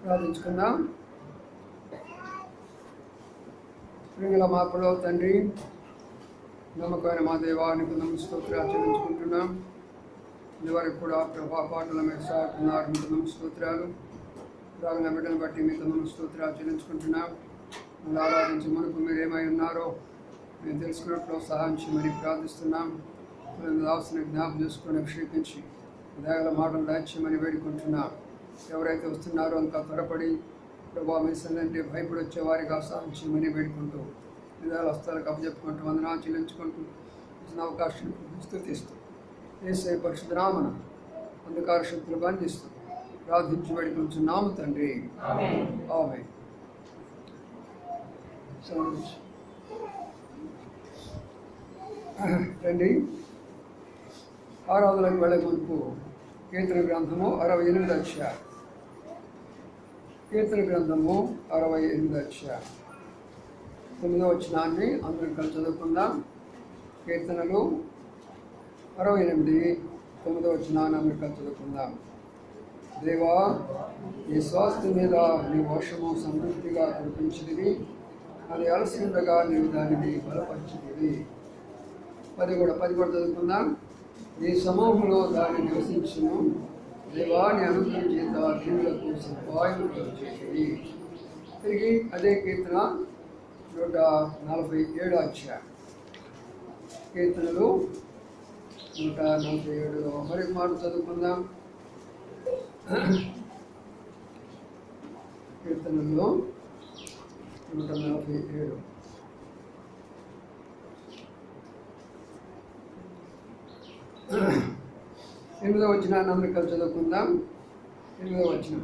ప్రార్థించుకుందాం. ప్రియల మా పరలోక తండ్రి, నమ్మకమైన మా దేవానికి స్తోత్రాలు చెల్లించుకుంటున్నాం. ఇదివరకు కూడా ప్రభా పాటల మీద సాగుతున్నారు, మీకు స్తోత్రాలు. రాగల బిడ్డను బట్టి మీకు స్తోత్రాలు చెల్లించుకుంటున్నాం. మమ్మల్ని ఆరాధించి మనకు మీరు ఏమై ఉన్నారో మేము తెలుసుకున్నట్లు సహాయం చేయమని ప్రార్థిస్తున్నాం. దాసుని జ్ఞాపం చేసుకుని అభిషేకించి దయగల మాటలు దాచేయమని వేడుకుంటున్నాం. ఎవరైతే వస్తున్నారో అంతా త్వరపడి ప్రభావ మీసంటే భయపడి వచ్చే వారికి సహాయం చేయమని వేడుకుంటూ విధాల హస్తాలకు అప్పచెప్పుకుంటూ వందనాలు చెల్లించుకుంటూ ఇచ్చిన అవకాశం స్తుతిస్తూ యేసయ్య పరిశుద్ధ నామమున అంధకార శక్తులు బంధిస్తూ ప్రార్థించి వేడుకుంటున్నాము తండ్రి, ఆమేన్. రండి, ఆరాధనకు వెళ్ళే మునుపు కీర్తన గ్రంథము 68వ అధ్యాయం. కీర్తన గ్రంథము 68వ అధ్యాయం 9వ వచనాన్ని అందరం కలిసి చదువుకుందాం. కీర్తనలు 68 9వ వచనాన్ని అందరం కలిసి చదువుకుందాం. దేవా, నీ స్వాస్థ్యం మీద నీ వర్షము సమృద్ధిగా కురిపించినవి, అది అలసి ఉండగా నీవు దానిని బలపరిచినవి. 10 కూడా చదువుకుందాం. నీ సమూహంలో దాన్ని నివసించును, దేవాన్ని అనుగ్రహం చేత దీనులకు సదుపాయం చేసేది. తిరిగి అదే కీర్తన 147 అధ్యాయం. కీర్తనలు 147లో మరి మాట చదువుకుందాం. కీర్తనల్లో 147 8వ వచనాన్ని అందరూ కలిసి చదువుకుందాం. 8వ వచనం.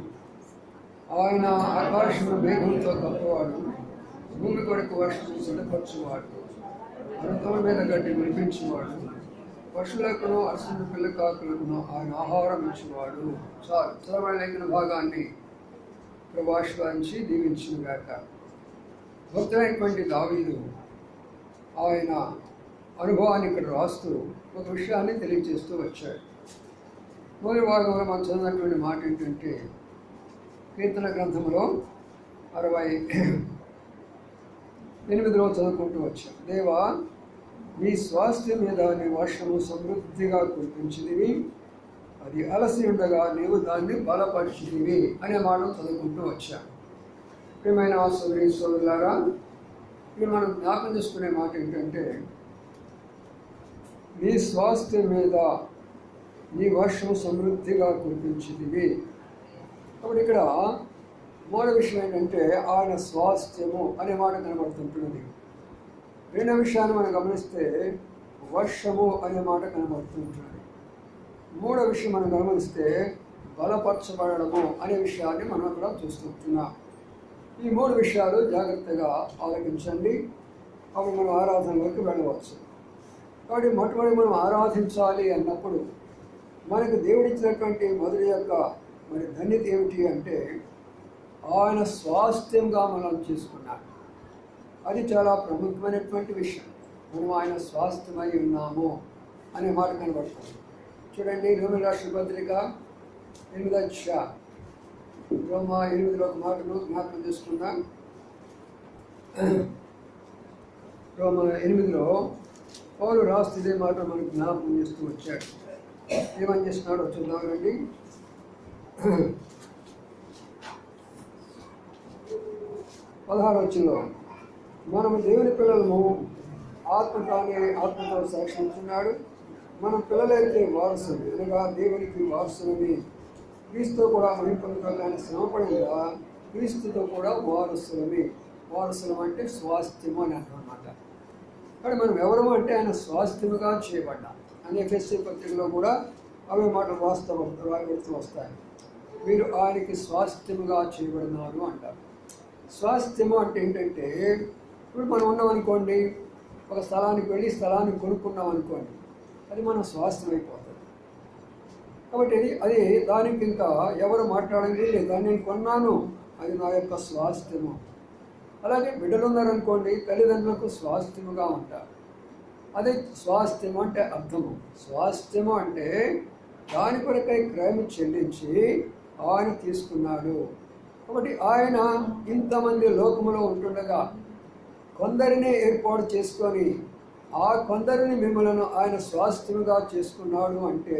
ఆయన ఆకాశమును మేఘంతో కప్పవాడు, భూమి కొరకు వర్షము సిద్ధపరచువాడు, పర్వతముల మీద గడ్డి వినిపించేవాడు, పశువులకును అసలు పిల్ల కాకులకును ఆయన ఆహారం ఇచ్చేవాడు. చాలు, చదవని లేఖన భాగాన్ని ప్రభావించి దీవించిన గాక. భక్తులైనటువంటి దావీదు ఆయన అనుభవాన్ని ఇక్కడ రాస్తూ ఒక విషయాన్ని తెలియజేస్తూ వచ్చాడు. మొదటి భాగంలో మనం చదివినటువంటి మాట ఏంటంటే, కీర్తన గ్రంథంలో 68లో చదువుకుంటూ వచ్చాం. దేవా, నీ స్వాస్థ్యం మీద నీ వర్షము సమృద్ధిగా కురిపించినవి, అది అలసి ఉండగా నీవు దాన్ని బలపరిచినవి అనే మాటను చదువుకుంటూ వచ్చాం. ప్రియమైన సోదరి సోదరులారా, ఇది మనం జ్ఞాపకం చేసుకునే మాట ఏంటంటే, నీ స్వాస్థ్యం మీద నీ వర్షం సమృద్ధిగా కురిపించినవి. కాబట్టి ఇక్కడ మూడో విషయం ఏంటంటే, ఆయన స్వాస్థ్యము అనే మాట కనబడుతుంటున్నది. రెండో విషయాన్ని మనం గమనిస్తే వర్షము అనే మాట కనబడుతుంటున్నది. మూడో విషయం మనం గమనిస్తే బలపరచబడము అనే విషయాన్ని మనం అక్కడ చూస్తుంటున్నాం. ఈ మూడు విషయాలు జాగ్రత్తగా ఆలోచించండి, అవి మనం ఆరాధనలోకి వెళ్ళవచ్చు. కాబట్టి మొట్టమొదటి మనం ఆరాధించాలి అన్నప్పుడు మనకు దేవుడిచ్చినటువంటి మొదటి యొక్క ధన్యత ఏమిటి అంటే, ఆయన స్వాస్థ్యంగా మనం చేసుకున్నాం. అది చాలా ప్రముఖమైనటువంటి విషయం. మనం ఆయన స్వాస్థ్యమై ఉన్నాము అనే మాట కనబడుతుంది. చూడండి, రోమీయులకు రాసిన పత్రిక 8వ అధ్యాయం రోమా 8లో ఒక మాటను జ్ఞాపకం చేసుకుందాం. రోమా 8లో పౌలు రాస్తూ ఇదే మాట మనకు జ్ఞాపకం చేస్తూ వచ్చాడు. ఏమని చేస్తున్నాడో చూద్దాం రండి. 16వ వచనంలో మనము దేవుని పిల్లలము, ఆత్మతో సాక్షి ఇస్తున్నాడు. మనం పిల్లలైతే వారసులు, అనగా దేవునికి వారసులని. క్రీస్తుతో కూడా మహిమ పొందుకోవాలని శ్రమపడిందా, క్రీస్తుతో కూడా వారసులమి. వారసులం అంటే స్వాస్థ్యము అని అన్నమాట. కానీ మనం ఎవరము అంటే ఆయన స్వాస్థ్యముగా చేయబడ్డాం అనే ఎఫెసీ పత్రికలో కూడా అవే మాటలు రాయబడుతూ వస్తాయి. మీరు ఆయనకి స్వాస్థ్యముగా చేయబడినారు అంటారు. స్వాస్థ్యము అంటే ఏంటంటే, ఇప్పుడు మనం ఉన్నాం అనుకోండి, ఒక స్థలానికి వెళ్ళి స్థలాన్ని కొనుక్కున్నాం అనుకోండి, అది మన స్వాస్థ్యం అయిపోతుంది. కాబట్టి అది దానికి ఇంకా ఎవరు మాట్లాడండి లేదు, దాన్ని నేను కొన్నాను, అది నా యొక్క స్వాస్థ్యము. అలాగే బిడ్డలు ఉన్నారనుకోండి, తల్లిదండ్రులకు స్వాస్థ్యముగా ఉంటారు. అదే స్వాస్థ్యము అంటే అర్థము. స్వాస్థ్యము అంటే దాని కొరకై క్రయము చెల్లించి ఆయన తీసుకున్నాడు. కాబట్టి ఆయన ఇంతమంది లోకములో ఉంటుండగా కొందరిని ఏర్పాటు చేసుకొని ఆ కొందరిని మిమ్మల్ని ఆయన స్వాస్థ్యముగా చేసుకున్నాడు అంటే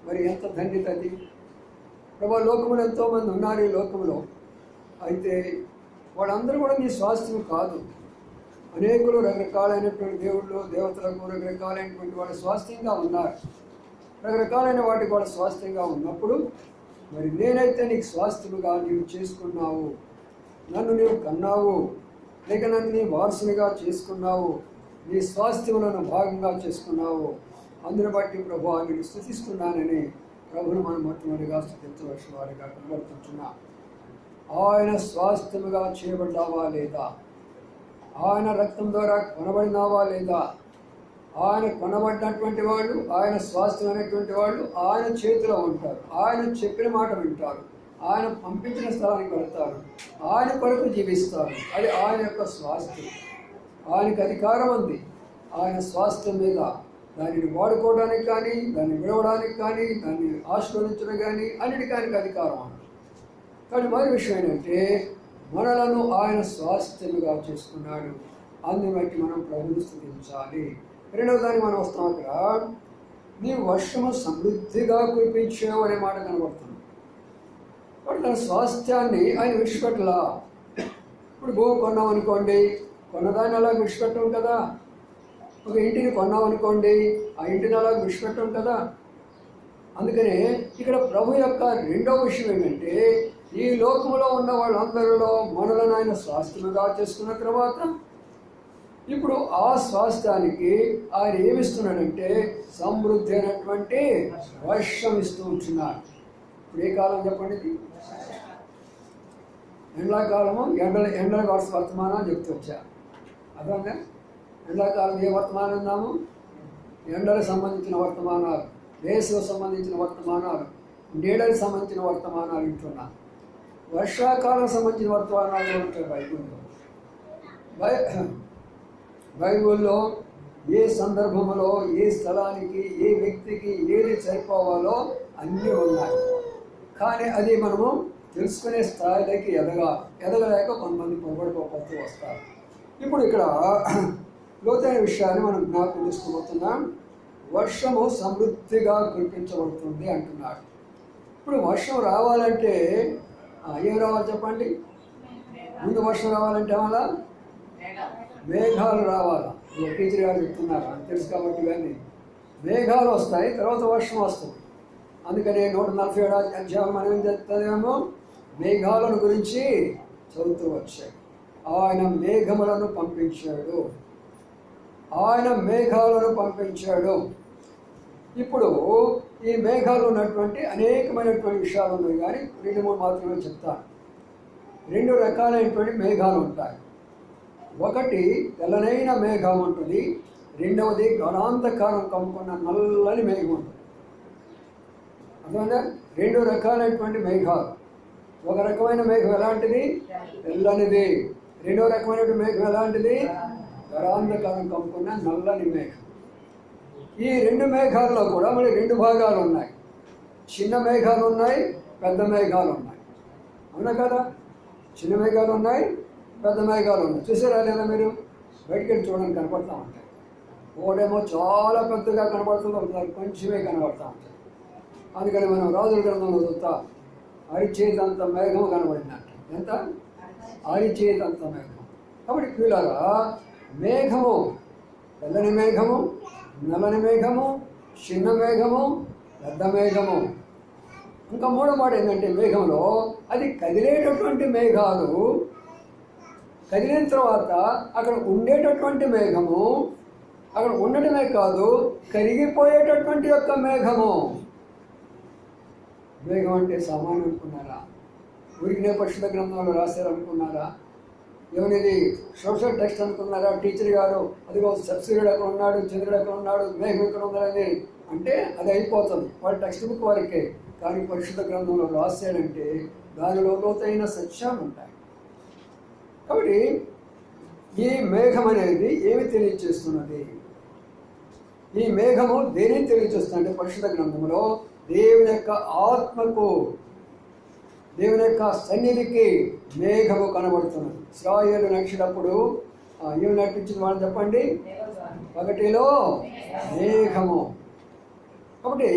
మరి ఎంత ధన్యత అది. ప్రభా, లోకములో ఎంతోమంది ఉన్నారు ఈ లోకంలో, అయితే వాళ్ళందరూ కూడా నీ స్వాస్థ్యం కాదు. అనేకులు రకరకాలైనటువంటి దేవుళ్ళు, దేవతలకు రకరకాలైనటువంటి వాళ్ళ స్వాస్థ్యంగా ఉన్నారు. రకరకాలైన వాటికి వాళ్ళ స్వాస్థ్యంగా ఉన్నప్పుడు మరి నేనైతే నీకు స్వాస్థ్యముగా నీవు చేసుకున్నావు, నన్ను నీవు కన్నావు, లేక నన్ను నీ వారసునిగా చేసుకున్నావు, నీ స్వాస్థ్యములను భాగంగా చేసుకున్నావు. అందుని బట్టి ప్రభు నేను స్తుతిస్తున్నానని ప్రభును మనం మొట్టమొదటిగా స్తుతించవలసిన వారిగా కనబడుతున్నాం. ఆయన స్వాస్థ్యముగా చేయబడ్డావా లేదా? ఆయన రక్తం ద్వారా కొనబడినావా లేదా? ఆయన కొనబడినటువంటి వాళ్ళు, ఆయన స్వాస్థ్యం అనేటువంటి వాళ్ళు ఆయన చేతిలో ఉంటారు. ఆయన చెప్పిన మాట వింటారు, ఆయన పంపించిన స్థలానికి వెళ్తారు, ఆయన కొరకు జీవిస్తారు. అది ఆయన యొక్క స్వాస్థ్యం. ఆయనకు అధికారం ఉంది ఆయన స్వాస్థ్యం మీద. దానిని వాడుకోవడానికి కానీ, దాన్ని విడవడానికి కానీ, దాన్ని ఆశీర్వదించడం కానీ అన్నిటికీ ఆయనకు అధికారం ఉంది. కానీ మరి విషయం ఏంటంటే, మనలను ఆయన స్వాస్థ్యముగా చేసుకున్నాడు. అందుని బట్టి మనం ప్రభుని స్తుతించాలి. రెండవ దాన్ని మనం వస్తాం. అక్కడ నీ వర్షము సమృద్ధిగా కురిపించావు అనే మాట కనబడుతుంది. కాబట్టి తన స్వాస్థ్యాన్ని ఆయన విడిచిపెట్టలా. ఇప్పుడు భూమి కొన్నాం అనుకోండి, కొన్నదాన్ని అలా విడిచిపెట్టం కదా. ఒక ఇంటిని కొన్నాం అనుకోండి, ఆ ఇంటిని అలా విడిచిపెట్టం కదా. అందుకనే ఇక్కడ ప్రభు యొక్క రెండవ విషయం ఏంటంటే, ఈ లోకంలో ఉన్న వాళ్ళందరిలో మనలను ఆయన స్వాస్థ్యముగా చేసుకున్న తర్వాత ఇప్పుడు ఆ స్వాస్థ్యానికి ఆయన ఏమిస్తున్నాడంటే సమృద్ధి అయినటువంటి వర్షం ఇస్తూ ఉంటున్నాడు. ఇప్పుడు ఏ కాలం చెప్పండి? ఎండాకాలము ఎండల వర్తమానం చెప్తూ వచ్చా. అర్థంగా ఎండాకాలం ఏ వర్తమానం ఉన్నాము? ఎండలకు సంబంధించిన వర్తమానాలు, వేసవికి సంబంధించిన వర్తమానాలు, నీడలకు సంబంధించిన వర్తమానాలు వింటున్నా. వర్షాకాలం సంబంధించిన వర్తమానాలు ఉంటాయి బైబిల్లో. బైబిల్లో ఏ సందర్భంలో, ఏ స్థలానికి, ఏ వ్యక్తికి ఏది సరిపోవాలో అన్నీ ఉన్నాయి. కానీ అది మనము తెలుసుకునే స్థాయిలోకి ఎదగలేక కొంతమంది పొరపడిపోతూ వస్తారు. ఇప్పుడు ఇక్కడ లోతైన విషయాన్ని మనం జ్ఞాపకం చేసుకోబోతున్నాం. వర్షము సమృద్ధిగా కురిపించబడుతుంది అంటున్నాడు. ఇప్పుడు వర్షం రావాలంటే ఏం రావాలి చెప్పండి? ముందు వర్షం రావాలంటే ఏమలా? మేఘాలు రావాలి. టీచర్ గారు చెప్తున్నారు, అని తెలుసు కాబట్టి. ఇవన్నీ మేఘాలు వస్తాయి, తర్వాత వర్షం వస్తుంది. అందుకని 147 అధ్యాయం మనం ఏం చెప్తామేమో మేఘాలను గురించి చదువుతూ వచ్చాయి. ఆయన మేఘములను పంపించాడు, ఆయన మేఘాలను పంపించాడు. ఇప్పుడు ఈ మేఘాలు ఉన్నటువంటి అనేకమైనటువంటి విషయాలు ఉన్నాయి, కానీ 2-3 మాత్రమే చెప్తాను. 2 రకాలైనటువంటి మేఘాలు ఉంటాయి. ఒకటి తెల్లనైన మేఘం ఉంటుంది, రెండవది గణాంధకారం కమ్ముకున్న నల్లని మేఘం ఉంటుంది. అర్థమైందా? 2 రకాలైనటువంటి మేఘాలు. ఒక రకమైన మేఘం ఎలాంటిది? తెల్లనిది. రెండవ రకమైనటువంటి మేఘం ఎలాంటిది? గణాంధకారం కమ్ముకున్న నల్లని మేఘం. ఈ 2 మేఘాల్లో కూడా మళ్ళీ 2 భాగాలు ఉన్నాయి. చిన్న మేఘాలు ఉన్నాయి, పెద్ద మేఘాలు ఉన్నాయి. అవునా కదా? చిన్న మేఘాలు ఉన్నాయి, పెద్ద మేఘాలు ఉన్నాయి. చూసారా లేదా మీరు? బయటికి వెళ్ళి చూడడానికి కనపడతా ఉంటాయి. ఒకటేమో చాలా పెద్దగా కనబడుతుంది, ఒకసారి కొంచెమే కనబడతా ఉంటాయి. అందుకని మనం రాజుల గ్రంథంలో చూస్తా అరిచేతంత మేఘం కనబడినట్టు. ఎంత? అరిచేతంత మేఘం. కాబట్టి పిల్లగా మేఘము, తెల్లని మేఘము, నల్లని మేఘము, చిన్న మేఘము, పెద్ద మేఘము. ఇంకా మూడో మాట ఏంటంటే మేఘంలో అది కదిలేటటువంటి మేఘాలు, కదిలిన తర్వాత అక్కడ ఉండేటటువంటి మేఘము, అక్కడ ఉండటమే కాదు కరిగిపోయేటటువంటి యొక్క మేఘము. మేఘం అంటే సామాన్యం అనుకున్నారా? ఊరికినే పరిశుద్ధ గ్రంథంలో రాశారు అనుకున్నారా? ఏమనేది సోషల్ టెక్స్ట్ అనుకున్నారా? టీచర్ గారు అదిగో సూర్యుడు ఎక్కడ ఉన్నాడు, చంద్రుడు ఎక్కడ ఉన్నాడు, మేఘం ఎక్కడ ఉన్నాడని అంటే అది అయిపోతుంది, వాళ్ళ టెక్స్ట్ బుక్ వారికే. కానీ పరిశుద్ధ గ్రంథంలో రాశాడంటే దానిలో లోతైన సత్యాలు ఉంటాయి. కాబట్టి ఈ మేఘం అనేది ఏమి తెలియజేస్తున్నది? ఈ మేఘము దేనిని తెలియజేస్తుంది అంటే పరిశుద్ధ గ్రంథంలో దేవుని యొక్క ఆత్మకు, దేవుని యొక్క సన్నిధికి మేఘము కనబడుతున్నది. ఇశ్రాయేలు నడిచినప్పుడు ఏమి నడిపించింది వాళ్ళని చెప్పండి? ఒకటిలో మేఘము. కాబట్టి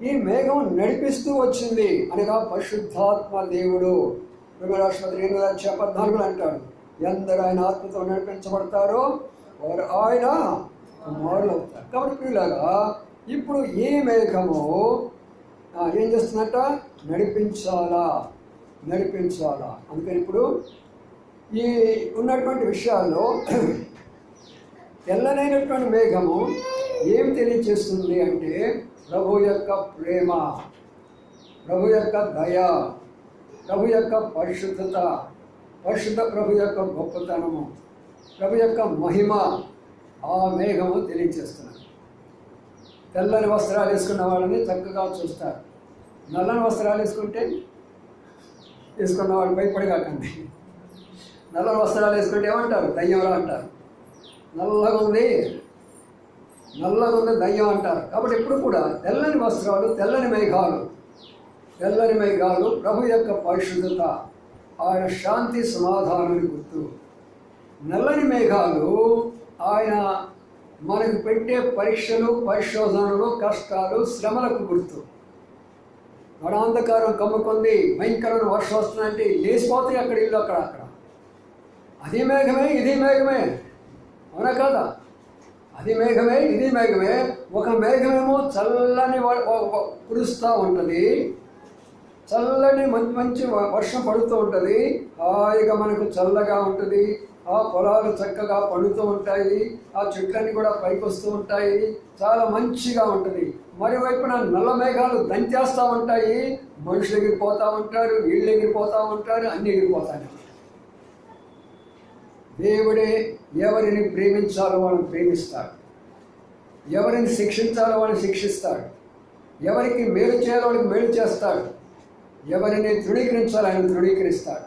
ఈ మేఘం నడిపిస్తూ వచ్చింది అనగా పరిశుద్ధాత్మ దేవుడు. రాష్ట్రపతి 8:14 అంటాడు, ఎందరు ఆయన ఆత్మతో నడిపించబడతారో వారు ఆయన కుమారులు అవుతారు. కాబట్టి పిల్లగా ఇప్పుడు ఈ మేఘము ఏం చేస్తున్నట్ట? నడిపించాలా. అందుకని ఇప్పుడు ఈ ఉన్నటువంటి విషయాల్లో తెల్లనైనటువంటి మేఘము ఏం తెలియజేస్తుంది అంటే ప్రభు యొక్క ప్రేమ, ప్రభు యొక్క దయ, ప్రభు యొక్క పరిశుద్ధత, పరిశుద్ధ ప్రభు యొక్క గొప్పతనము, ప్రభు యొక్క మహిమ ఆ మేఘము తెలియజేస్తున్నది. తెల్లని వస్త్రాలు వేసుకున్న వాళ్ళని చక్కగా చూస్తారు. నల్లని వస్త్రాలు వేసుకున్న వాళ్ళు భయపడగాకండి. నల్లని వస్త్రాలు వేసుకుంటే ఏమంటారు? దయ్యంలా అంటారు. నల్లగా ఉంది దయ్యం అంటారు. కాబట్టి ఎప్పుడు కూడా తెల్లని వస్త్రాలు, తెల్లని మేఘాలు ప్రభు యొక్క పరిశుద్ధత, ఆయన శాంతి సమాధానానికి గుర్తు. నల్లని మేఘాలు ఆయన మనకు పెట్టే పరీక్షలు, పరిశోధనలు, కష్టాలు, శ్రమలకు గుర్తు. గడాంధకారం కమ్ముకుంది, భయంకరమైన వర్షం వస్తుందంటే లేచిపోతాయి అక్కడ ఇల్లు అక్కడ. అది మేఘమే, ఇది మేఘమే, అవునా కదా? అది మేఘమే, ఇది మేఘమే. ఒక మేఘమేమో చల్లని కురుస్తూ ఉంటుంది, చల్లని మంచి వర్షం పడుతూ ఉంటుంది, హాయిగా మనకు చల్లగా ఉంటుంది. ఆ పొలాలు చక్కగా పండుతూ ఉంటాయి, ఆ చెట్లన్నీ కూడా పైకి వస్తూ ఉంటాయి, చాలా మంచిగా ఉంటుంది. మరోవైపున నల్ల మేఘాలు దంచేస్తూ ఉంటాయి, మనుషులు ఎగిరిపోతూ ఉంటారు, వీళ్ళు ఎగిరిపోతూ ఉంటారు, అన్నీ ఎగిరిపోతాయి. దేవుడే ఎవరిని ప్రేమించాలో వాళ్ళని ప్రేమిస్తాడు, ఎవరిని శిక్షించాలో వాళ్ళని శిక్షిస్తాడు, ఎవరికి మేలు చేయాలో వాళ్ళకి మేలు చేస్తాడు, ఎవరిని తృణీకరించాలో ఆయన తృణీకరిస్తాడు.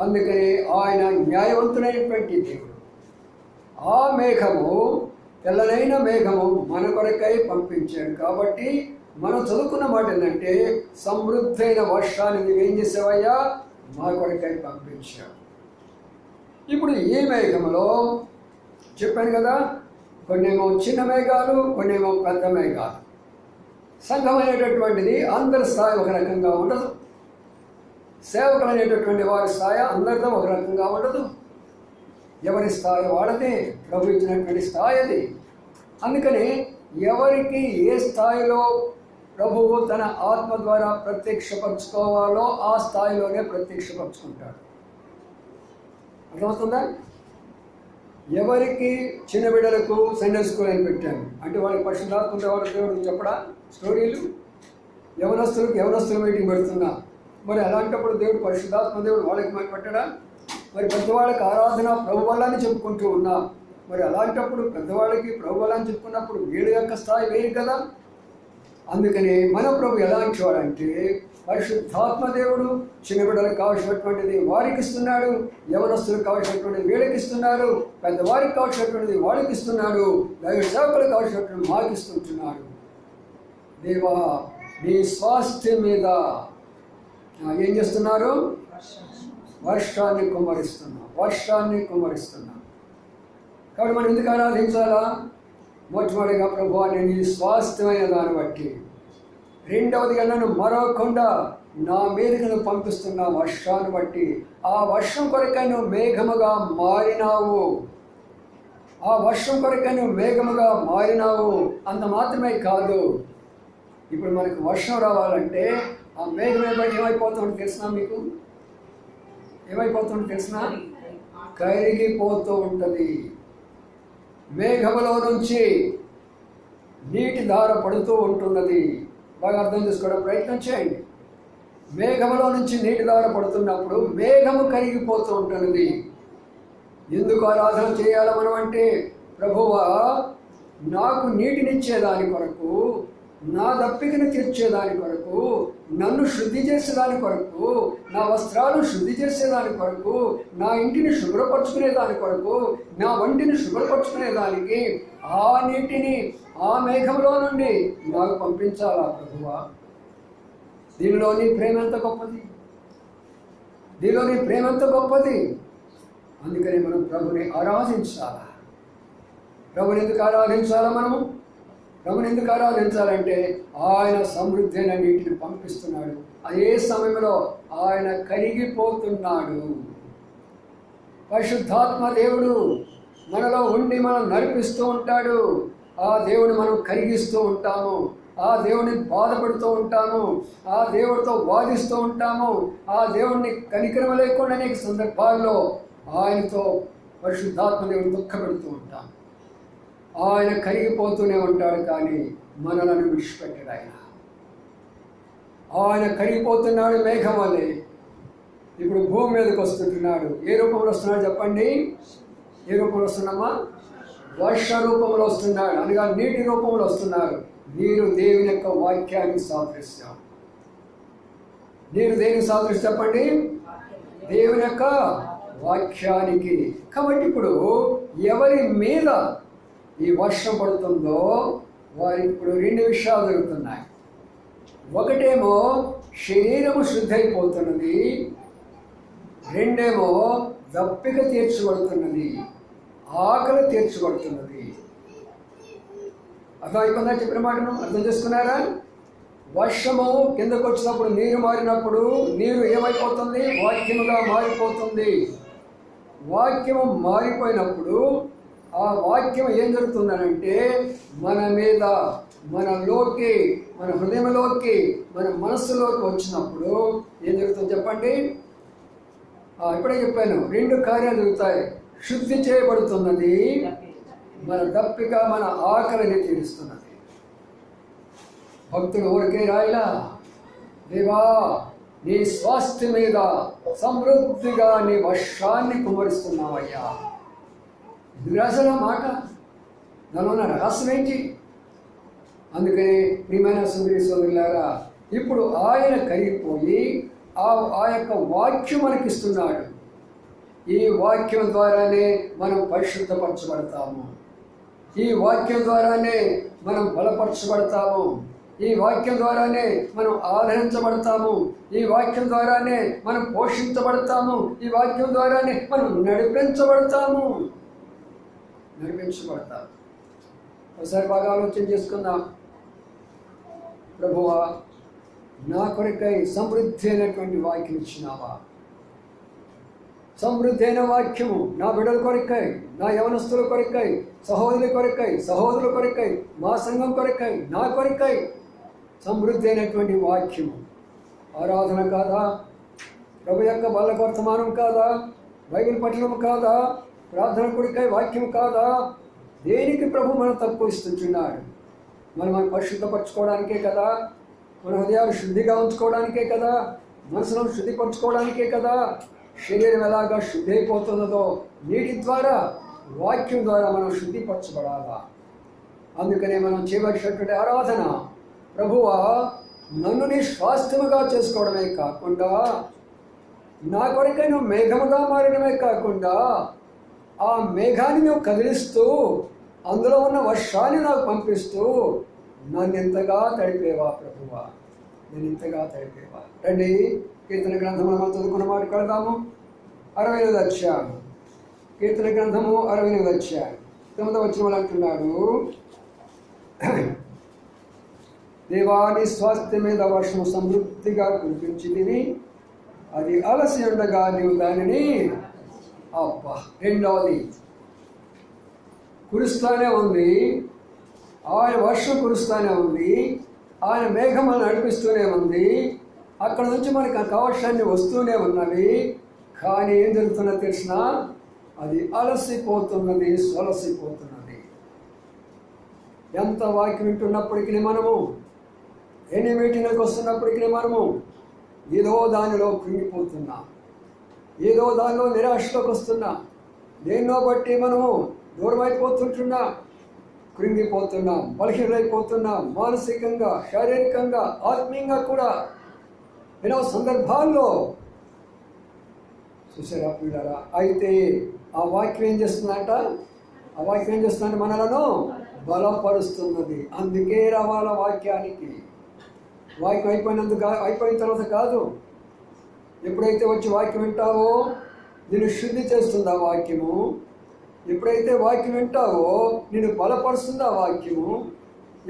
అందుకని ఆయన న్యాయవంతుడైనటువంటి దేవుడు. ఆ మేఘము, తెల్లనైన మేఘము మన కొరకై పంపించాడు. కాబట్టి మనం చదువుకున్న మాట ఏంటంటే సమృద్ధైన వర్షాన్ని నువ్వేం చేసావయ్యా? మా కొరకై పంపించాడు. ఇప్పుడు ఈ మేఘములో చెప్పాను కదా, కొన్నేమో చిన్న మేఘాలు, కొన్నేమో పెద్ద మేఘాలు. సంఘం అనేటటువంటిది అందరి స్థాయి ఒక రకంగా ఉండదు. సేవకులు అనేటటువంటి వారి స్థాయి అందరితో ఒక రకంగా ఉండదు. ఎవరి స్థాయి వాడదే, ప్రభు ఇచ్చినటువంటి స్థాయి అది. అందుకని ఎవరికి ఏ స్థాయిలో ప్రభువు తన ఆత్మ ద్వారా ప్రత్యక్షపరచుకోవాలో ఆ స్థాయిలోనే ప్రత్యక్షపరచుకుంటాడు. అర్థమవుతుందా? ఎవరికి చిన్న బిడ్డలకు సండే స్కూల్ అని పెట్టాను అంటే వాళ్ళకి పరిశుద్ధాత్మ వాళ్ళ దేవుడు చెప్పడా స్టోరీలు? యవనస్తుల మీటింగ్ పెడుతున్నా, మరి అలాంటప్పుడు దేవుడు పరిశుద్ధాత్మ దేవుడు వాళ్ళకి మరి పెట్టడా? మరి పెద్దవాళ్ళకి ఆరాధన ప్రభు వల్ల అని చెప్పుకుంటూ ఉన్నా, మరి అలాంటప్పుడు పెద్దవాళ్ళకి ప్రభు వల్ల అని చెప్పుకున్నప్పుడు వీడి యొక్క స్థాయి వేరు కదా. అందుకని మన ప్రభు ఎలాంటి వాడంటే పరిశుద్ధాత్మ దేవుడు చిన్న బిడ్డలకు కావాల్సినటువంటిది వారికి ఇస్తున్నాడు, యవనస్తులకు కావాల్సినటువంటిది వీళ్ళకి ఇస్తున్నాడు, పెద్దవారికి కావాల్సినటువంటిది వాళ్ళకి ఇస్తున్నాడు, దైవ సేవకులకు కావాల్సినటువంటి మాకు ఇస్తుంటున్నాడు. దేవా నీ స్వాస్థ్యం మీద ఏం చేస్తున్నారు? వర్షాన్ని కుమ్మరిస్తున్నా. కాబట్టి మనం ఎందుకు ఆరాధించాలా? మొట్టమొదటిగా ప్రభువా నేను ఈ స్వాస్థ్యమైన దాన్ని బట్టి, రెండవదిగా నన్ను మరవకుండా నా మీదకి నువ్వు పంపిస్తున్న వర్షాన్ని బట్టి, ఆ వర్షం కొరకై నువ్వు మేఘముగా మారినావు, అంత మాత్రమే కాదు, ఇప్పుడు మనకు వర్షం రావాలంటే ఆ మేఘం ఏమైపోతుందో తెలిసినా మీకు? ఏమైపోతుందో తెలిసినా? కరిగిపోతూ ఉంటుంది. మేఘములో నుంచి నీటి ధార పడుతూ ఉంటున్నది. బాగా అర్థం చేసుకోవడం ప్రయత్నం చేయండి. మేఘములో నుంచి నీటి ధార పడుతున్నప్పుడు మేఘము కరిగిపోతూ ఉంటున్నది. ఎందుకు ఆరాధన చేయాలి మనం అంటే, ప్రభువా నాకు నీటినిచ్చేదాని కొరకు, నా దప్పికను తీర్చేదాని కొరకు, నన్ను శుద్ధి చేసేదాని కొరకు, నా వస్త్రాలు శుద్ధి చేసేదాని కొరకు, నా ఇంటిని శుభ్రపరుచుకునేదాని కొరకు, నా వంటిని శుభ్రపరుచుకునేదానికి ఆ నీటిని ఆ మేఘంలో నుండి నాకు పంపించాలా ప్రభువా? దీనిలో నీ ప్రేమ ఎంత గొప్పది. అందుకని మనం ప్రభుని ఆరాధించాలా. ప్రభుని ఎందుకు ఆరాధించాలా? ప్రభుని ఎందుకు ఆరాధించాలంటే ఆయన సమృద్ధి అయిన నీటిని పంపిస్తున్నాడు. అదే సమయంలో ఆయన కరిగిపోతున్నాడు. పరిశుద్ధాత్మ దేవుడు మనలో ఉండి మనం నడిపిస్తూ ఉంటాడు. ఆ దేవుని మనం కరిగిస్తూ ఉంటాము, ఆ దేవుని బాధపడుతూ ఉంటాము, ఆ దేవుడితో వాదిస్తూ ఉంటాము, ఆ దేవుడిని కనికరం లేకుండా అనేక సందర్భాల్లో ఆయనతో పరిశుద్ధాత్మ దేవుడు దుఃఖపెడుతూ ఉంటాం. ఆయన కరిగిపోతూనే ఉంటాడు, కానీ మనలను విడిచిపెట్టాడు. ఆయన కరిగిపోతున్నాడు మేఘం వల్లే. ఇప్పుడు భూమి మీదకి వస్తుంటున్నాడు. ఏ రూపంలో వస్తున్నాడు చెప్పండి? ఏ రూపంలో వస్తున్నామా? వర్ష రూపంలో వస్తున్నాడు, అనగా నీటి రూపంలో వస్తున్నారు. నీరు దేవుని యొక్క వాక్యానికి సాదృశ్యం. నీరు దేనికి సాదృశ్యం చెప్పండి? దేవుని యొక్క వాక్యానికి. కాబట్టి ఇప్పుడు ఎవరి మీద ఈ వర్షం పడుతుందో వారికి ఇప్పుడు రెండు విషయాలు జరుగుతున్నాయి. ఒకటేమో శరీరము శుద్ధి అయిపోతున్నది, రెండేమో దప్పిక తీర్చబడుతున్నది, ఆకలి తీర్చబడుతున్నది. అర్థమైపోయిందా చెప్పిన మాటను? అర్థం చేసుకున్నారా? వర్షము కిందకు వచ్చినప్పుడు నీరు మారినప్పుడు నీరు ఏమైపోతుంది? వాక్యముగా మారిపోతుంది. వాక్యము మారిపోయినప్పుడు ఆ వాక్యం ఏం జరుగుతుందనంటే మన మీద, మనలోకి, మన హృదయంలోకి, మన మనస్సులోకి వచ్చినప్పుడు ఏం జరుగుతుంది చెప్పండి? ఇప్పుడే చెప్పాను, రెండు కార్యాలు జరుగుతాయి. శుద్ధి చేయబడుతున్నది, మన దప్పిక, మన ఆకలిని తీరుస్తున్నది. భక్తుడు ఊరికే రాయిలా, దేవా నీ స్వాస్థ్యం మీద సమృద్ధిగా నీ వర్షాన్ని కుమరిస్తున్నావయ్యా. ఇది రాసిన మాట, దానిలో ఉన్న రహస్యం ఏంటి? అందుకని ప్రియమైన సోదరులారా, ఇప్పుడు ఆయన కరిగిపోయి ఆ యొక్క వాక్యం మనకిస్తున్నాడు. ఈ వాక్యం ద్వారానే మనం పరిశుద్ధపరచబడతాము, ఈ వాక్యం ద్వారానే మనం బలపరచబడతాము, ఈ వాక్యం ద్వారానే మనం ఆదరించబడతాము, ఈ వాక్యం ద్వారానే మనం పోషించబడతాము, ఈ వాక్యం ద్వారానే మనం నడిపించబడతాము. ఒకసారి బాగా ఆలోచన చేసుకుందాం. ప్రభువా నా కొరకై సమృద్ధి అయినటువంటి వాక్యం ఇచ్చినావా? సమృద్ధి అయిన వాక్యము నా బిడ్డల కొరకై, నా యవనస్తుల కొరకై, సహోదరుల కొరకై, మా సంఘం కొరకై, నా కొరకై సమృద్ధి అయినటువంటి వాక్యము. ఆరాధన కాదా? ప్రభు యొక్క బల్ల వర్తమానం కాదా? బైబిల్ పఠనం కాదా? ప్రార్థన కొరకై వాక్యం కాదా? దేనికి ప్రభు మనం తక్కువ ఇస్తున్నాడు? మనం పరిశుద్ధపరచుకోవడానికే కదా, మన హృదయాలు శుద్ధిగా ఉంచుకోవడానికే కదా, మనసులను శుద్ధిపరచుకోవడానికే కదా. శరీరం ఎలాగా శుద్ధి అయిపోతున్నదో నీటి ద్వారా, వాక్యం ద్వారా మనం శుద్ధిపరచబడాలా. అందుకనే మనం చేయవలసినటువంటి ఆరాధన, ప్రభువా నన్ను నీ స్వాస్థ్యముగా చేసుకోవడమే కాకుండా, నా కొరకై నువ్వు మేఘముగా మారడమే కాకుండా, ఆ మేఘాన్ని నువ్వు కదిలిస్తూ అందులో ఉన్న వర్షాన్ని నాకు పంపిస్తూ నన్ను ఎంతగా తడిపేవా ప్రభువా. నేను ఇంతగా తడిపేవా. రండి కీర్తన గ్రంథంలో మనం చదువుకున్న మాట కడదాము. 68వ అధ్యాయం కీర్తన గ్రంథము 68వ అధ్యాయం 9వ వచనంలో అంటున్నాడు, దేవాని స్వాస్థ్యం మీద వర్షం సమృద్ధిగా కురిపించింది, అది అలసి ఉండగా నీవు దానిని అబ్బా. రెండవది కురుస్తానే ఉంది, ఆయన వర్షం కురుస్తానే ఉంది, ఆయన మేఘములను నడిపిస్తూనే ఉంది, అక్కడ నుంచి మనకి కవచాన్ని వస్తూనే ఉన్నవి. కానీ ఏం జరుగుతున్నది తెలిసిన, అది అలసిపోతున్నది, సొలసిపోతున్నది. ఎంత వాక్యం వింటున్నప్పటికీ మనము, ఎన్ని మీటింగ్లకు వస్తున్నప్పటికీ మనము ఏదో దానిలో కృంగిపోతున్నాం, ఏదో దానిలో నిరాశలోకి వస్తున్నాం, దేన్నో బట్టి మనము దూరం అయిపోతుంటున్నాం, కృంగిపోతున్నాం, బలహీనైపోతున్నాం, మానసికంగా, శారీరకంగా, ఆత్మీయంగా కూడా ఎన్నో సందర్భాల్లో చూసారా పిల్లరా. అయితే ఆ వాక్యం ఏం చేస్తుందంట, ఆ వాక్యం ఏం చేస్తుందంటే మనలను బలపరుస్తున్నది. అందుకే రావాల వాక్యానికి. వాక్యం అయిపోయిన తర్వాత కాదు, ఎప్పుడైతే వచ్చి వాక్యం వింటావో నిన్ను శుద్ధి చేస్తుంది ఆ వాక్యము. ఎప్పుడైతే వాక్యం వింటావో నిన్ను బలపరుస్తుంది ఆ వాక్యము.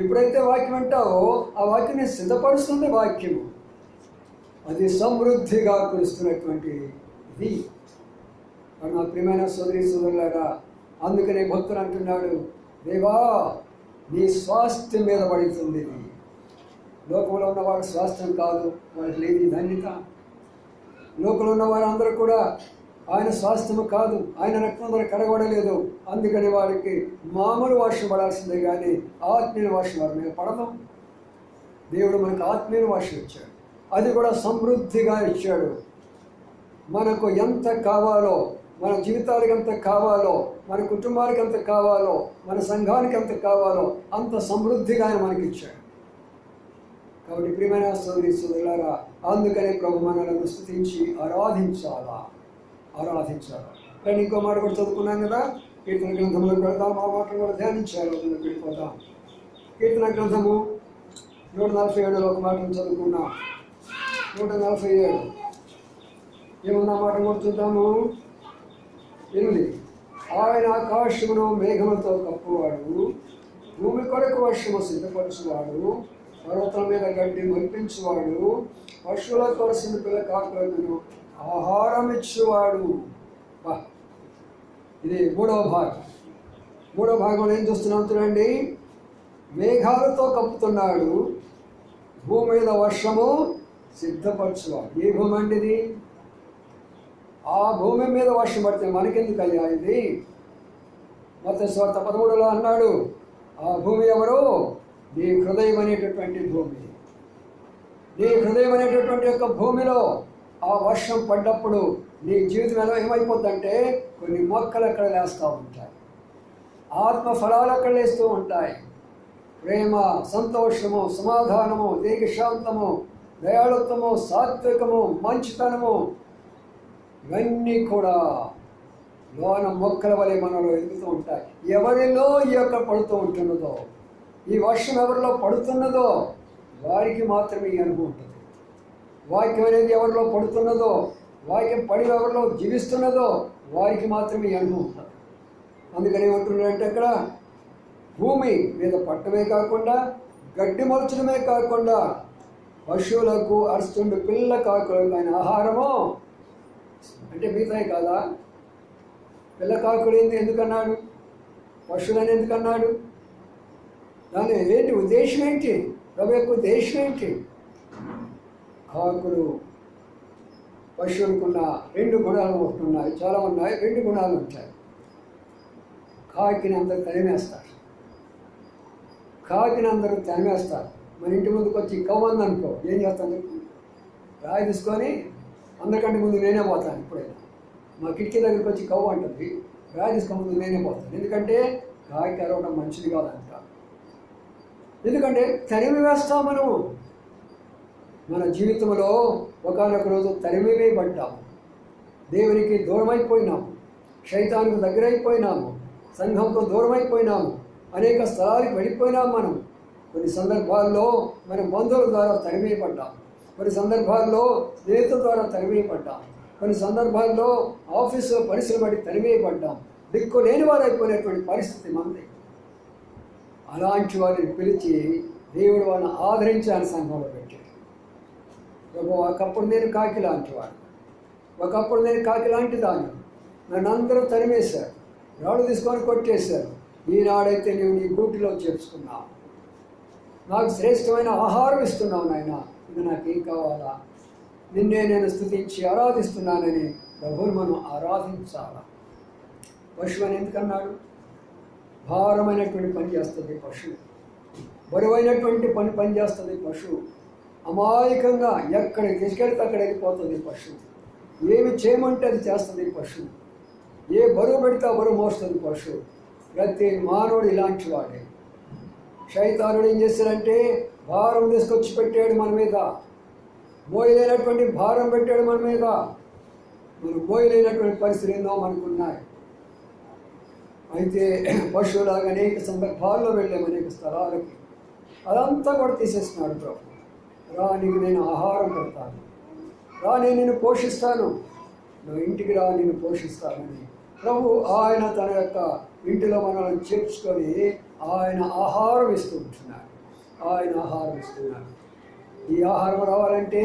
ఎప్పుడైతే వాక్యం వింటావో ఆ వాక్యం నేను సిద్ధపరుస్తుంది వాక్యము. అది సమృద్ధిగా కురుస్తున్నటువంటి ఇది. మరి నా ప్రియమైన సోదరి సోదరులారా, అందుకనే భక్తులు అంటున్నాడు, దేవా నీ స్వాస్థ్యం మీద పడుతుంది. లోకంలో ఉన్నవాడు స్వాస్థ్యం కాదు, వాడికి లేని ధన్యత. లోకంలో ఉన్న వారందరూ కూడా ఆయన స్వాస్థ్యము కాదు, ఆయన రక్తం ద్వారా కడగబడలేదు, అందుకని వారికి మామూలు వర్షం పడాల్సిందే కానీ ఆత్మీయ వర్షం వారి మీద పడదు. దేవుడు మనకు ఆత్మీయ వర్షం ఇచ్చాడు, అది కూడా సమృద్ధిగా ఇచ్చాడు. మనకు ఎంత కావాలో, మన జీవితానికి ఎంత కావాలో, మన కుటుంబానికి ఎంత కావాలో, మన సంఘానికి ఎంత కావాలో అంత సమృద్ధిగా ఆయన మనకి ఇచ్చాడు. కాబట్టి ప్రియమైన సోదరి సోదరులారా, అందుకనే ప్రభు మనలను స్తుతించి ఆరాధించాలా. కానీ ఇంకో మాట కూడా చదువుకున్నాం కదా, కీర్తన గ్రంథంలోకి వెళ్దాం, ఆ మాటలు కూడా ధ్యానించాలి. వెళ్ళిపోతాం. కీర్తన గ్రంథము 147లో ఒక మాటను చదువుకున్నాం. 147 ఏమన్నా మాట కూడా చూద్దాము. 8 ఆయన ఆకాశమును మేఘములతో కప్పువాడు, భూమి కొరకు వర్షము సిద్ధపరచువాడు, పర్వతం మీద గడ్డి మొలిపించువాడు, పశువుల కొరసిన పిల్ల కాకులను ఆహారం ఇచ్చేవాడు. ఇది మూడవ భాగంలో ఏం చూస్తున్నాం చూడండి. మేఘాలతో కప్పుతున్నాడు, భూమి మీద వర్షము సిద్ధపరచువాడు. ఏ భూమి అండి ఇది? ఆ భూమి మీద వర్షం పడితే మనకెందుకు అయ్యా ఇది? మత్తయి సువార్త 13లో అన్నాడు, ఆ భూమి ఎవరు? నీ హృదయం అనేటటువంటి భూమి. నీ హృదయం అనేటటువంటి యొక్క భూమిలో ఆ వర్షం పడ్డప్పుడు నీ జీవితం ఎలా ఏమైపోతుందంటే, కొన్ని మొక్కలు అక్కడ లేస్తూ ఉంటాయి, ఆత్మ ఫలాలు అక్కడ లేస్తూ ఉంటాయి. ప్రేమ, సంతోషము, సమాధానము, దీర్ఘశాంతము, దయాళుత్వము, సాత్వికము, మంచితనము, ఇవన్నీ కూడా లోన మొక్కల వలె మనలో ఎదుగుతూ ఉంటాయి. ఎవరిలో ఈ యొక్క పడుతూ ఉంటున్నదో, ఈ వర్షం ఎవరిలో పడుతున్నదో వారికి మాత్రమే ఈ అనుభవం ఉంటుంది. వాక్యం అనేది ఎవరిలో పడుతున్నదో, వాక్యం పడి ఎవరిలో జీవిస్తున్నదో వారికి మాత్రమే ఈ అనుభవం ఉంటుంది. అందుకని ఏమంటున్నాడంటే, అక్కడ భూమి మీద పట్టమే కాకుండా, గడ్డి మొలచడమే కాకుండా, పశువులకు అరుస్తుండే పిల్ల కాకులకు ఆయన ఆహారము అంటే మిగతాయి కాదా? పిల్ల కాకులు ఎందుకన్నాడు? పశువులని ఎందుకన్నాడు? దాని ఏంటి ఉద్దేశం ఏంటి? ప్రభు యొక్క ఉద్దేశం ఏంటి? కాకులు పశువులకున్న 2 గుణాలు ఉంటున్నాయి, చాలా ఉన్నాయి. 2 గుణాలు ఉంటాయి. కాకిని అందరూ తరిమేస్తారు. మన ఇంటి ముందుకు వచ్చి కవ్వంది అనుకో, ఏం చేస్తాను? రాయి తీసుకొని అందరికంటే ముందు నేనే పోతాను. ఎప్పుడైనా మా కిటికీ దగ్గరికి వచ్చి కవ్వ అంటుంది, రాయి తీసుకొని ముందు నేనే పోతాను. ఎందుకంటే కాకి అరవడం మంచిది కాదంట. ఎందుకంటే తరిమి వేస్తాం మనము. మన జీవితంలో ఒకానొక రోజు తరిమి వేయబడ్డాము, దేవునికి దూరమైపోయినాము, శైతానికి దగ్గరైపోయినాము, సంఘంతో దూరమైపోయినాము, అనేక స్థలాలకు వెళ్ళిపోయినాము. మనం కొన్ని సందర్భాల్లో మనం బంధువుల ద్వారా తరిమేయబడ్డాం, కొన్ని సందర్భాల్లో స్నేహితుల ద్వారా తరిమేయబడ్డాం, కొన్ని సందర్భాల్లో ఆఫీసులో పరిశ్రమ బట్టి తరిమేయబడ్డాం. దిక్కు లేని వారు అయిపోయినటువంటి పరిస్థితి మనది. అలాంటి వారిని పిలిచి దేవుడు వాళ్ళని ఆదరించి ఆయన సంఘంలో పెట్టాడు. ఒకప్పుడు నేను కాకి లాంటి వాడు, ఒకప్పుడు నేను కాకి లాంటి దాన్ని, నన్ను అందరూ తరిమేశారు, రాళ్ళు తీసుకొని కొట్టేశారు. ఈనాడైతే నీవు నీ గూటిలో చేర్చుకున్నావు, నాకు శ్రేష్టమైన ఆహారం ఇస్తున్నావు నాయన, ఇది నాకేం కావాలా? నిన్నే నేను స్తుతించి ఆరాధిస్తున్నానని ప్రభువుని మనం ఆరాధించాలా. పశువు అని ఎందుకన్నాడు? భారమైనటువంటి పని చేస్తుంది పశువు, బరువైనటువంటి పని చేస్తుంది పశువు. అమాయకంగా ఎక్కడికి తీసుకెళ్తే అక్కడ వెళ్ళిపోతుంది పశువు. ఏమి చేయమంటే అది చేస్తుంది పశువు. ఏ బరువు పెడితే ఆ బరువు మోస్తుంది పశువు. ప్రతి మానవుడు ఇలాంటి వాడే. శైతానుడు ఏం చేశాడంటే భారం తీసుకొచ్చి పెట్టాడు మన మీద, మోయలేనటువంటి భారం పెట్టాడు మన మీద. మనం మోయలేనటువంటి పరిస్థితులు ఎన్నో మనకున్నాయి. అయితే పశువులాగా అనేక సందర్భాల్లో వెళ్ళాము, అనేక స్థలాలకి. అదంతా కూడా తీసేస్తున్నాడు ప్రభు. రా, నీకు నేను ఆహారం పెడతాను, రా నేను నిన్ను పోషిస్తాను, నువ్వు ఇంటికి రా నేను పోషిస్తానని ప్రభు ఆయన తన యొక్క ఇంటిలో మనల్ని చేర్చుకొని ఆయన ఆహారం ఇస్తూ ఉంటున్నాడు. ఆయన ఆహారం ఇస్తున్నాడు. ఈ ఆహారం రావాలంటే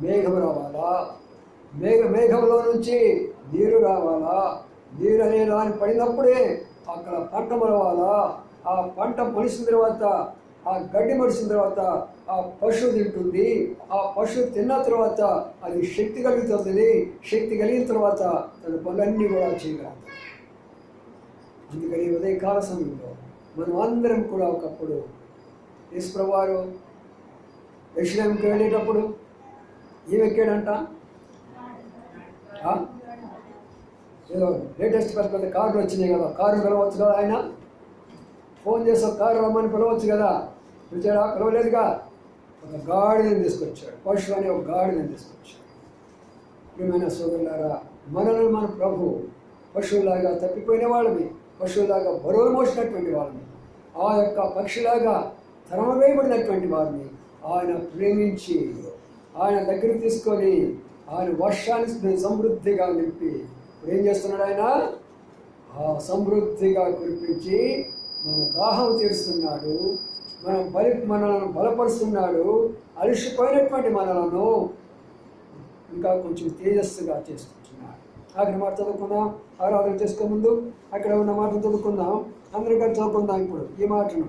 మేఘం రావాలా, మేఘంలో నుంచి నీరు రావాలా, నీరు అనే దాన్ని పడినప్పుడే అక్కడ పంట మొలవాలా. ఆ పంట మొలిసిన తర్వాత, ఆ గడ్డి మొలిసిన తర్వాత ఆ పశువు తింటుంది. ఆ పశువు తిన్న తర్వాత అది శక్తి కలుగుతుంది. శక్తి కలిగిన తర్వాత తన పనులన్నీ కూడా చేయగలుగుతుంది. అందుకని ఉదయకాల సమయంలో మనం అందరం కూడా ఒకప్పుడు యేసుప్రభువు వారు యెరూషలేముకి వెళ్ళేటప్పుడు ఏమెక్కాడంట? ఏదో లేటెస్ట్ పెద్ద పెద్ద కార్లు వచ్చినాయి కదా, కారు పిలవచ్చు కదా, ఆయన ఫోన్ చేసి ఒక కారు రమ్మని పిలవచ్చు కదా, పిలిచాడా? పిలవలేదుగా. ఒక గాడిదని తీసుకొచ్చాడు, పశువు అనే ఒక గాడిదని తీసుకొచ్చాడు. ప్రియమైన సోదరులారా, మనల్ని మన ప్రభు పశువులాగా తప్పిపోయిన వాళ్ళని, పశువులాగా బరువులు మోసినటువంటి వాళ్ళని, ఆ యొక్క పక్షిలాగా తరమవేయబడినటువంటి వారిని ఆయన ప్రేమించి ఆయన దగ్గరికి తీసుకొని ఆయన వర్షాన్ని సమృద్ధిగా నింపి ఇప్పుడు ఏం చేస్తున్నాడు? ఆయన ఆ సమృద్ధిగా కురిపించి మన దాహం తీరుస్తున్నాడు, మనలను బలపరుస్తున్నాడు. అలసిపోయినటువంటి మనలను ఇంకా కొంచెం తేజస్సుగా చేసుకుంటున్నాడు. అక్కడ మాట చదువుకుందాం, ఆరాధన చేసుకో ముందు అక్కడ ఉన్న మాటను చదువుకుందాం. అందరూ కలిసి చదువుకుందాం. ఇప్పుడు ఈ మాటను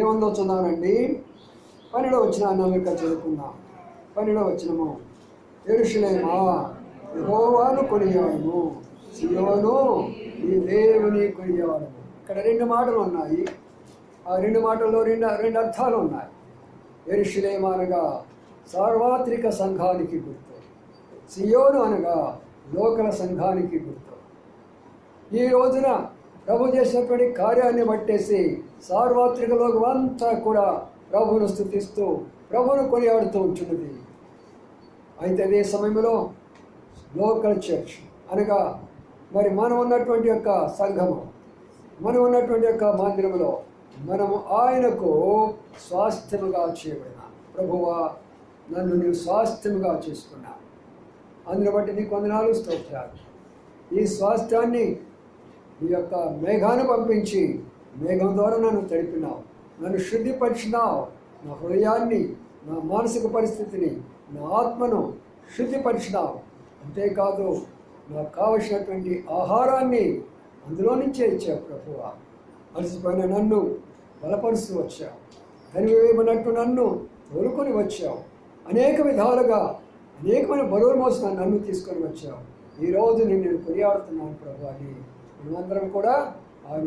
ఏముందో చూద్దామండి. 12వ వచనాన్ని అందరూ కలిసి చదువుకుందాం. 12వ వచనము, యెరూషలేమా యెహోవాను కొనియాడుము, సీయోను నీ దేవుని కొనియాడుము. ఇక్కడ 2 మాటలు ఉన్నాయి. ఆ 2 మాటల్లో రెండు అర్థాలు ఉన్నాయి. యెరూషలేము అనగా సార్వత్రిక సంఘానికి గుర్తు, సీయోను అనగా లోకల సంఘానికి గుర్తు. ఈ రోజున ప్రభు చేసినటువంటి కార్యాన్ని బట్టేసి సార్వత్రిక లోకం అంతా కూడా ప్రభువును స్తుతిస్తూ ప్రభువును కొనియాడుతూ ఉంటున్నది. అయితే అదే సమయంలో లోకల్ చర్చ్ అనగా మరి మనం ఉన్నటువంటి యొక్క సంఘము, మనం ఉన్నటువంటి యొక్క మందిరంలో మనము ఆయనకు స్వాస్థ్యముగా చేయబడిన, ప్రభువా నన్ను నీవు స్వాస్థ్యముగా చేసుకున్నా, అందుని బట్టి నీకు వందనాలు, స్తోత్రాలు. ఈ స్వాస్థ్యాన్ని నీ యొక్క మేఘాన్ని పంపించి మేఘం ద్వారా నన్ను తడిపినావు, నన్ను శుద్ధిపరిచినావు. నా హృదయాన్ని, నా మానసిక పరిస్థితిని, నా ఆత్మను శుద్ధిపరిచినావు. అంతేకాదు నాకు కావలసినటువంటి ఆహారాన్ని అందులో నుంచే ఇచ్చావు ప్రభువా. అలసిపోయిన నన్ను బలపరుస్తూ వచ్చావు, కనివేయబడినట్టు నన్ను తోలుకొని వచ్చావు. అనేక విధాలుగా అనేకమైన బరువులు మోసిన నన్ను తీసుకొని వచ్చావు. ఈరోజు నేను కొనియాడుతున్నాను ప్రభు అని మనమందరం కూడా ఆయన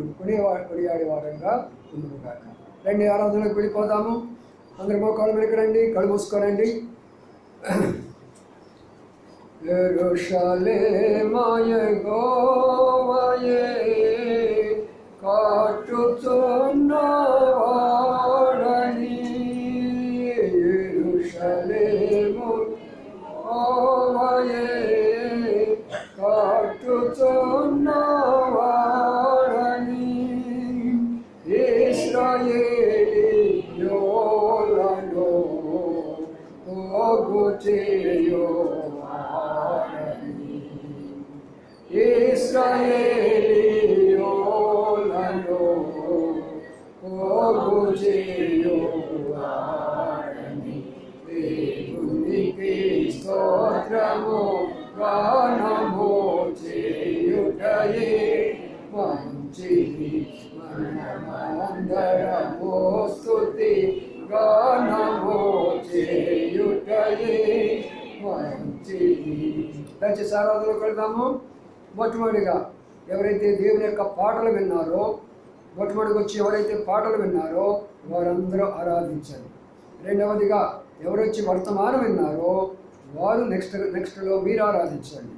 కొనియాడే వారంగా ఉన్నాము కాక. రండి ఆరాధనకు వెళ్ళిపోదాము. అందరి మోకాళ్ళ మీదకి రండి, కళ్ళు మూసుకోనండి. యెరూషలేమా యెహోవాయే కాటుచున్నవాడని, యెరూషలేము యెహోవాయే కాటుచున్నవాడని, ఇశ్రాయేలు ఇశ్రాయేలీయులను పోగు చేయువాడని దేవునికి స్తోత్రము గానము చేయుటయే మంచిది మనమందరము స్తుతి గానము చేయుటయే మంచిది. దయచేసి ఆరాధనకు వెళ్దాము. మొట్టమొదటిగా ఎవరైతే దేవుని యొక్క పాటలు విన్నారో, మొట్టమొదటిగా వచ్చి ఎవరైతే పాటలు విన్నారో వారందరూ ఆరాధించండి. రెండవదిగా ఎవరొచ్చి వర్తమానం విన్నారో వారు నెక్స్ట్లో మీరు ఆరాధించండి.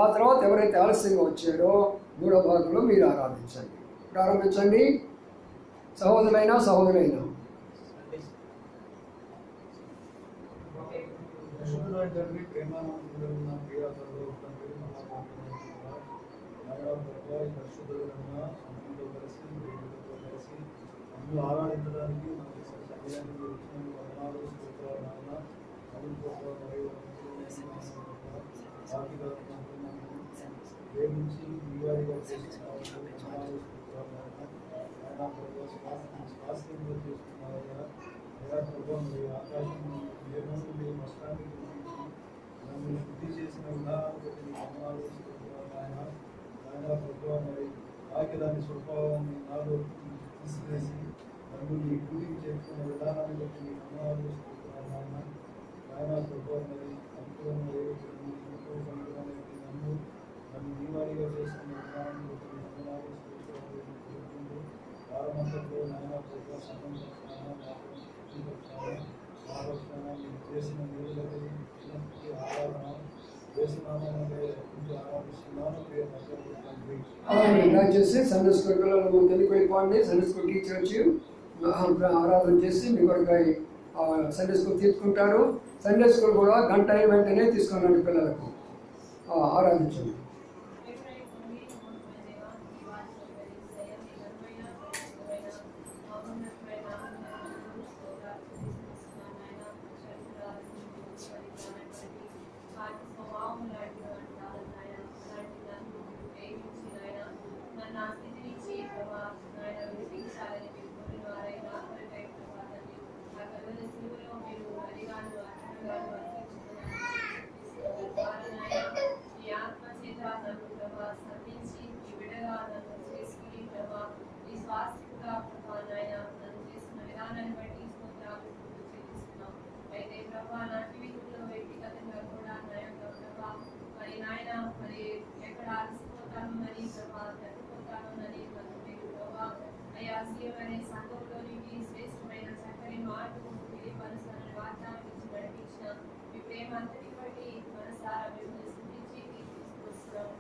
ఆ తర్వాత ఎవరైతే ఆలస్యంగా వచ్చారో మూడో భాగంలో మీరు ఆరాధించండి. ప్రారంభించండి. సహోదరులైనా సహోదరులైనా ఆరాధించడానికి ఆకాశం నన్ను శుద్ధి చేసిన విధానాన్ని మరి వాక్యాన్ని స్వభావాన్ని నాలో తీసివేసి నన్ను నీ గుడికి చేస్తున్న విధానాన్ని బట్టి నీ అమరాలు ఆయన స్వభావం మరి అనుకూలం నన్ను నీవాడిగా చేస్తున్న విధానాన్ని బట్టి నీ అమరాలు వారమంతట్లో నాయన ప్రభావ చేసిన నీళ్ళకి ఆరాధన దయచేసి సండే స్కూల్ పిల్లలు తెలుగు వెళ్ళిపోండి. సండే స్కూల్ టీచర్ వచ్చి ఆరాధన చేసి మీ కొరకు సండే స్కూల్ తీసుకుంటారు. సండే స్కూల్ కూడా గంట అయిన వెంటనే తీసుకున్నాడు పిల్లలకు ఆరాధించండి. ప్రేమ అంతటి బట్టి మనసారా మిమ్మల్ని స్తుతించి తీసుకొస్తున్నాం.